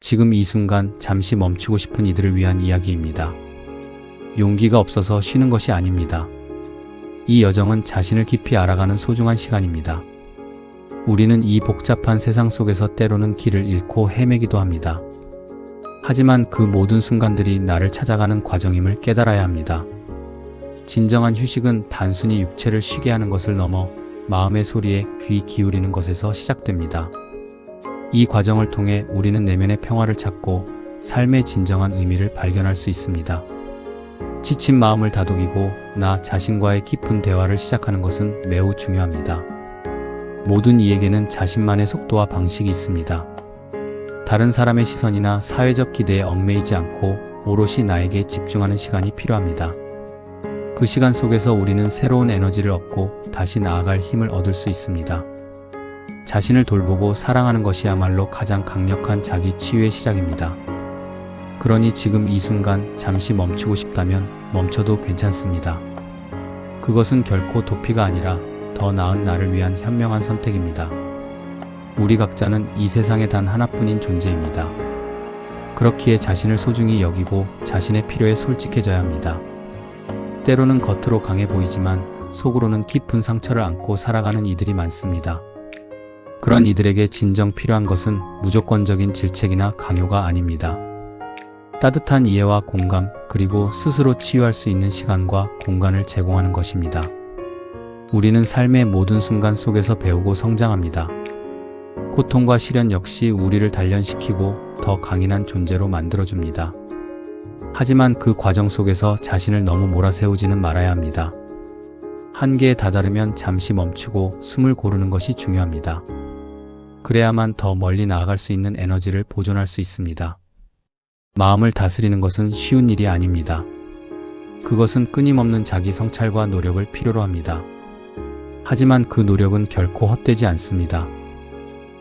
지금 이 순간 잠시 멈추고 싶은 이들을 위한 이야기입니다. 용기가 없어서 쉬는 것이 아닙니다. 이 여정은 자신을 깊이 알아가는 소중한 시간입니다. 우리는 이 복잡한 세상 속에서 때로는 길을 잃고 헤매기도 합니다. 하지만 그 모든 순간들이 나를 찾아가는 과정임을 깨달아야 합니다. 진정한 휴식은 단순히 육체를 쉬게 하는 것을 넘어 마음의 소리에 귀 기울이는 것에서 시작됩니다. 이 과정을 통해 우리는 내면의 평화를 찾고 삶의 진정한 의미를 발견할 수 있습니다. 지친 마음을 다독이고 나 자신과의 깊은 대화를 시작하는 것은 매우 중요합니다. 모든 이에게는 자신만의 속도와 방식이 있습니다. 다른 사람의 시선이나 사회적 기대에 얽매이지 않고 오롯이 나에게 집중하는 시간이 필요합니다. 그 시간 속에서 우리는 새로운 에너지를 얻고 다시 나아갈 힘을 얻을 수 있습니다. 자신을 돌보고 사랑하는 것이야말로 가장 강력한 자기 치유의 시작입니다. 그러니 지금 이 순간 잠시 멈추고 싶다면 멈춰도 괜찮습니다. 그것은 결코 도피가 아니라 더 나은 나를 위한 현명한 선택입니다. 우리 각자는 이 세상에 단 하나뿐인 존재입니다. 그렇기에 자신을 소중히 여기고 자신의 필요에 솔직해져야 합니다. 때로는 겉으로 강해 보이지만 속으로는 깊은 상처를 안고 살아가는 이들이 많습니다. 그런 이들에게 진정 필요한 것은 무조건적인 질책이나 강요가 아닙니다. 따뜻한 이해와 공감, 그리고 스스로 치유할 수 있는 시간과 공간을 제공하는 것입니다. 우리는 삶의 모든 순간 속에서 배우고 성장합니다. 고통과 시련 역시 우리를 단련시키고 더 강인한 존재로 만들어줍니다. 하지만 그 과정 속에서 자신을 너무 몰아세우지는 말아야 합니다. 한계에 다다르면 잠시 멈추고 숨을 고르는 것이 중요합니다. 그래야만 더 멀리 나아갈 수 있는 에너지를 보존할 수 있습니다. 마음을 다스리는 것은 쉬운 일이 아닙니다. 그것은 끊임없는 자기 성찰과 노력을 필요로 합니다. 하지만 그 노력은 결코 헛되지 않습니다.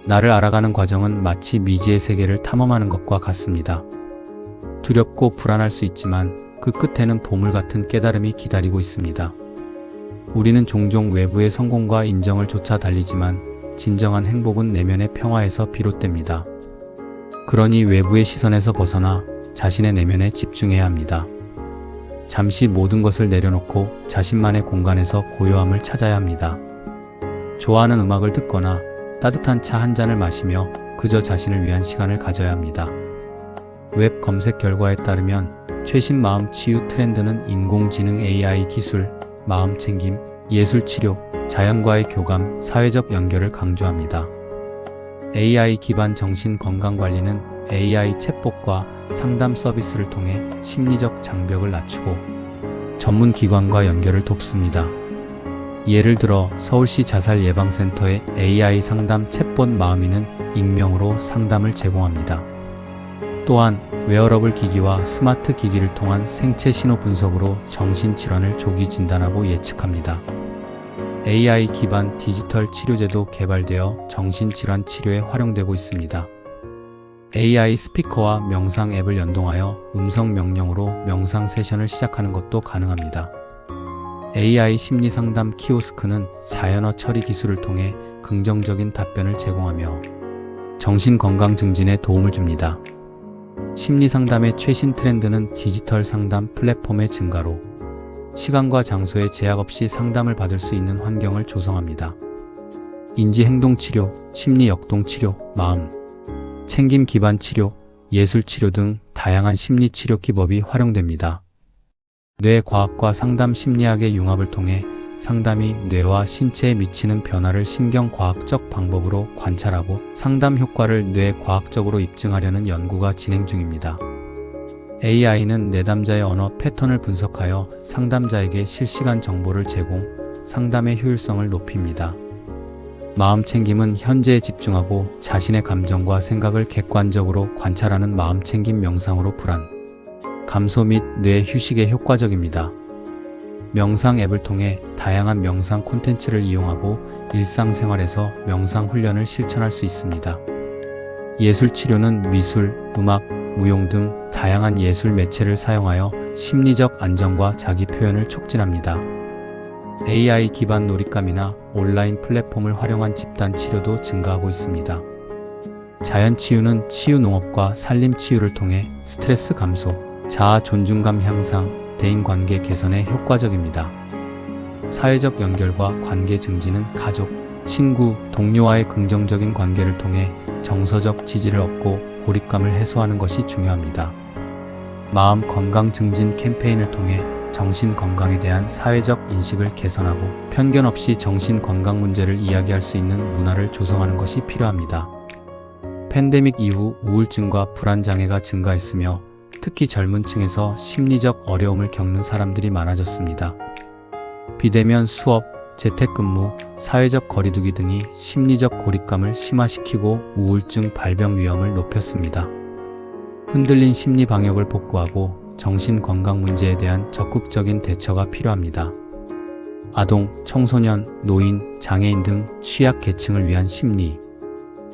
나를 알아가는 과정은 마치 미지의 세계를 탐험하는 것과 같습니다. 두렵고 불안할 수 있지만 그 끝에는 보물 같은 깨달음이 기다리고 있습니다. 우리는 종종 외부의 성공과 인정을 쫓아 달리지만 진정한 행복은 내면의 평화에서 비롯됩니다. 그러니 외부의 시선에서 벗어나 자신의 내면에 집중해야 합니다. 잠시 모든 것을 내려놓고 자신만의 공간에서 고요함을 찾아야 합니다. 좋아하는 음악을 듣거나 따뜻한 차 한 잔을 마시며 그저 자신을 위한 시간을 가져야 합니다. 웹 검색 결과에 따르면 최신 마음 치유 트렌드는 인공지능 AI 기술, 마음 챙김, 예술 치료, 자연과의 교감, 사회적 연결을 강조합니다. AI 기반 정신 건강 관리는 AI 챗봇과 상담 서비스를 통해 심리적 장벽을 낮추고 전문 기관과 연결을 돕습니다. 예를 들어 서울시 자살예방센터의 AI 상담 챗봇 마음이는 익명으로 상담을 제공합니다. 또한 웨어러블 기기와 스마트 기기를 통한 생체 신호 분석으로 정신질환을 조기 진단하고 예측합니다. AI 기반 디지털 치료제도 개발되어 정신질환 치료에 활용되고 있습니다. AI 스피커와 명상 앱을 연동하여 음성 명령으로 명상 세션을 시작하는 것도 가능합니다. AI 심리 상담 키오스크는 자연어 처리 기술을 통해 긍정적인 답변을 제공하며 정신 건강 증진에 도움을 줍니다. 심리 상담의 최신 트렌드는 디지털 상담 플랫폼의 증가로 시간과 장소에 제약 없이 상담을 받을 수 있는 환경을 조성합니다. 인지행동치료, 심리역동치료, 마음 챙김 기반 치료, 예술치료 등 다양한 심리치료 기법이 활용됩니다. 뇌과학과 상담 심리학의 융합을 통해 상담이 뇌와 신체에 미치는 변화를 신경과학적 방법으로 관찰하고 상담 효과를 뇌과학적으로 입증하려는 연구가 진행 중입니다. AI는 내담자의 언어 패턴을 분석하여 상담자에게 실시간 정보를 제공, 상담의 효율성을 높입니다. 마음 챙김은 현재에 집중하고 자신의 감정과 생각을 객관적으로 관찰하는 마음 챙김 명상으로 불안, 감소 및 뇌 휴식에 효과적입니다. 명상 앱을 통해 다양한 명상 콘텐츠를 이용하고 일상생활에서 명상 훈련을 실천할 수 있습니다. 예술치료는 미술, 음악, 무용 등 다양한 예술 매체를 사용하여 심리적 안정과 자기 표현을 촉진합니다. AI 기반 놀잇감이나 온라인 플랫폼을 활용한 집단 치료도 증가하고 있습니다. 자연 치유는 치유 농업과 산림 치유를 통해 스트레스 감소, 자아 존중감 향상, 대인 관계 개선에 효과적입니다. 사회적 연결과 관계 증진은 가족, 친구, 동료와의 긍정적인 관계를 통해 정서적 지지를 얻고 고립감을 해소하는 것이 중요합니다. 마음 건강 증진 캠페인을 통해 정신 건강에 대한 사회적 인식을 개선하고 편견 없이 정신 건강 문제를 이야기할 수 있는 문화를 조성하는 것이 필요합니다. 팬데믹 이후 우울증과 불안 장애가 증가했으며 특히 젊은 층에서 심리적 어려움을 겪는 사람들이 많아졌습니다. 비대면 수업, 재택근무, 사회적 거리두기 등이 심리적 고립감을 심화시키고 우울증 발병 위험을 높였습니다. 흔들린 심리 방역을 복구하고 정신 건강 문제에 대한 적극적인 대처가 필요합니다. 아동, 청소년, 노인, 장애인 등 취약 계층을 위한 심리,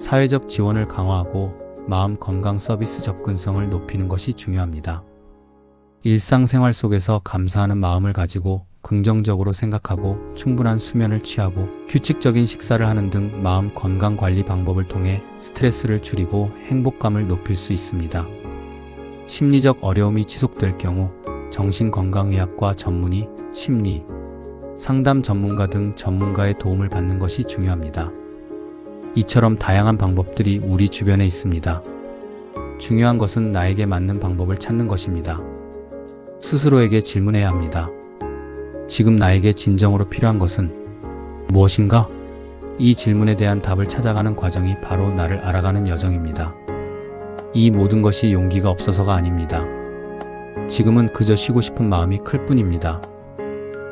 사회적 지원을 강화하고 마음 건강 서비스 접근성을 높이는 것이 중요합니다. 일상생활 속에서 감사하는 마음을 가지고 긍정적으로 생각하고 충분한 수면을 취하고 규칙적인 식사를 하는 등 마음 건강 관리 방법을 통해 스트레스를 줄이고 행복감을 높일 수 있습니다. 심리적 어려움이 지속될 경우 정신건강의학과 전문의, 심리, 상담 전문가 등 전문가의 도움을 받는 것이 중요합니다. 이처럼 다양한 방법들이 우리 주변에 있습니다. 중요한 것은 나에게 맞는 방법을 찾는 것입니다. 스스로에게 질문해야 합니다. 지금 나에게 진정으로 필요한 것은 무엇인가? 이 질문에 대한 답을 찾아가는 과정이 바로 나를 알아가는 여정입니다. 이 모든 것이 용기가 없어서가 아닙니다. 지금은 그저 쉬고 싶은 마음이 클 뿐입니다.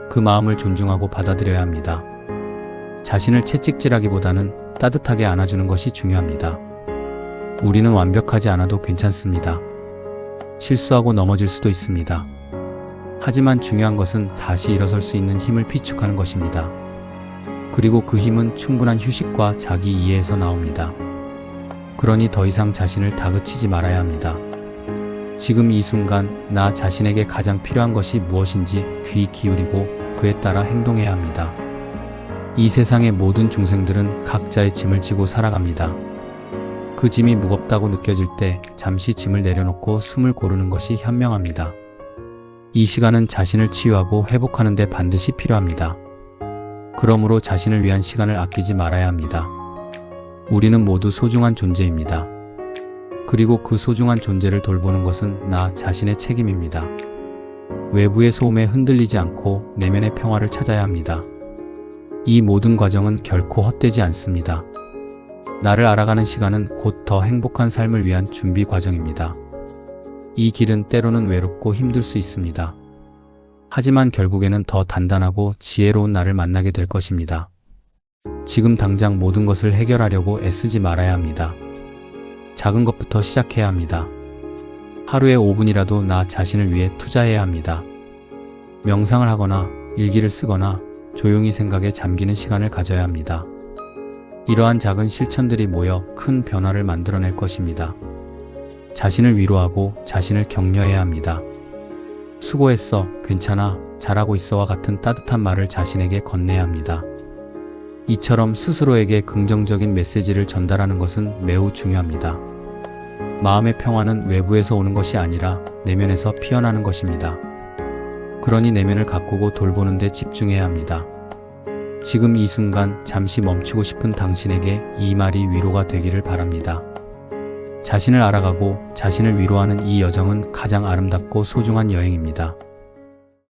그 마음을 존중하고 받아들여야 합니다. 자신을 채찍질하기보다는 따뜻하게 안아주는 것이 중요합니다. 우리는 완벽하지 않아도 괜찮습니다. 실수하고 넘어질 수도 있습니다. 하지만 중요한 것은 다시 일어설 수 있는 힘을 비축하는 것입니다. 그리고 그 힘은 충분한 휴식과 자기 이해에서 나옵니다. 그러니 더 이상 자신을 다그치지 말아야 합니다. 지금 이 순간 나 자신에게 가장 필요한 것이 무엇인지 귀 기울이고 그에 따라 행동해야 합니다. 이 세상의 모든 중생들은 각자의 짐을 지고 살아갑니다. 그 짐이 무겁다고 느껴질 때 잠시 짐을 내려놓고 숨을 고르는 것이 현명합니다. 이 시간은 자신을 치유하고 회복하는 데 반드시 필요합니다. 그러므로 자신을 위한 시간을 아끼지 말아야 합니다. 우리는 모두 소중한 존재입니다. 그리고 그 소중한 존재를 돌보는 것은 나 자신의 책임입니다. 외부의 소음에 흔들리지 않고 내면의 평화를 찾아야 합니다. 이 모든 과정은 결코 헛되지 않습니다. 나를 알아가는 시간은 곧 더 행복한 삶을 위한 준비 과정입니다. 이 길은 때로는 외롭고 힘들 수 있습니다. 하지만 결국에는 더 단단하고 지혜로운 나를 만나게 될 것입니다. 지금 당장 모든 것을 해결하려고 애쓰지 말아야 합니다. 작은 것부터 시작해야 합니다. 하루에 5분이라도 나 자신을 위해 투자해야 합니다. 명상을 하거나 일기를 쓰거나 조용히 생각에 잠기는 시간을 가져야 합니다. 이러한 작은 실천들이 모여 큰 변화를 만들어낼 것입니다. 자신을 위로하고 자신을 격려해야 합니다. 수고했어, 괜찮아, 잘하고 있어와 같은 따뜻한 말을 자신에게 건네야 합니다. 이처럼 스스로에게 긍정적인 메시지를 전달하는 것은 매우 중요합니다. 마음의 평화는 외부에서 오는 것이 아니라 내면에서 피어나는 것입니다. 그러니 내면을 가꾸고 돌보는 데 집중해야 합니다. 지금 이 순간 잠시 멈추고 싶은 당신에게 이 말이 위로가 되기를 바랍니다. 자신을 알아가고 자신을 위로하는 이 여정은 가장 아름답고 소중한 여행입니다.